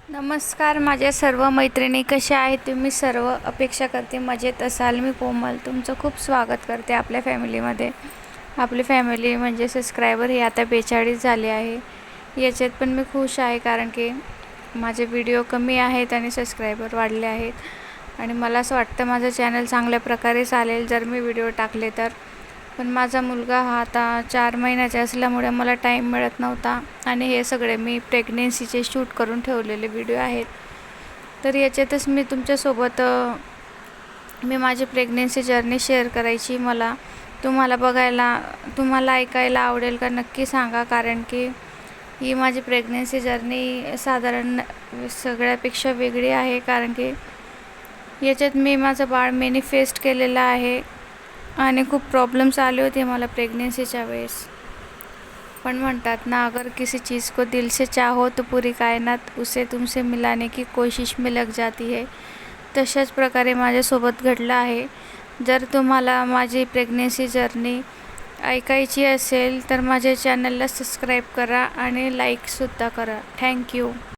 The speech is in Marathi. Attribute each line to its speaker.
Speaker 1: नमस्कार माझ्या सर्व मैत्रिणी, कशा आहेत तुम्ही सर्व? अपेक्षा करते मजेत असाल. मी कोमल तुमचं खूप स्वागत करते आपल्या फॅमिलीमध्ये. आपली फॅमिली म्हणजे सबस्क्रायबर हे आता 42 झाले आहे. याच्यात पण मी खुश आहे, कारण की माझे व्हिडिओ कमी आहेत आणि सबस्क्रायबर वाढले आहेत आणि मला असं वाटतं माझं चॅनल चांगल्या प्रकारे चालेल जर मी व्हिडिओ टाकले तर. पण माझा मुलगा हा आता 4 महिन्याचा असल्यामुळे मला टाईम मिळत नव्हता आणि हे सगळे मी प्रेग्नेन्सीचे शूट करून ठेवलेले व्हिडिओ आहेत. तर याच्यातच मी तुमच्यासोबत मी माझी प्रेग्नेन्सी जर्नी शेअर करायची. मला तुम्हाला ऐकायला आवडेल का नक्की सांगा, कारण की ही माझी प्रेग्नेन्सी जर्नी साधारण सगळ्यापेक्षा वेगळी आहे, कारण की याच्यात मी माझं बाळ मॅनिफेस्ट केलेलं आहे आणि खूप प्रॉब्लेम्स आले होते मला प्रेग्नेन्सीच्या वेळेस. पण म्हणतात ना, अगर किसी चीज़ को दिल से चाहो तो पूरी कायनात उसे तुमसे मिलाने की कोशिश में लग जाती है. तशाच प्रकारे माझ्यासोबत घडलं आहे. जर तुम्हाला माझी प्रेग्नेन्सी जर्नी ऐकायची असेल तर माझ्या चॅनलला सबस्क्राईब करा आणि लाईकसुद्धा करा. थँक्यू.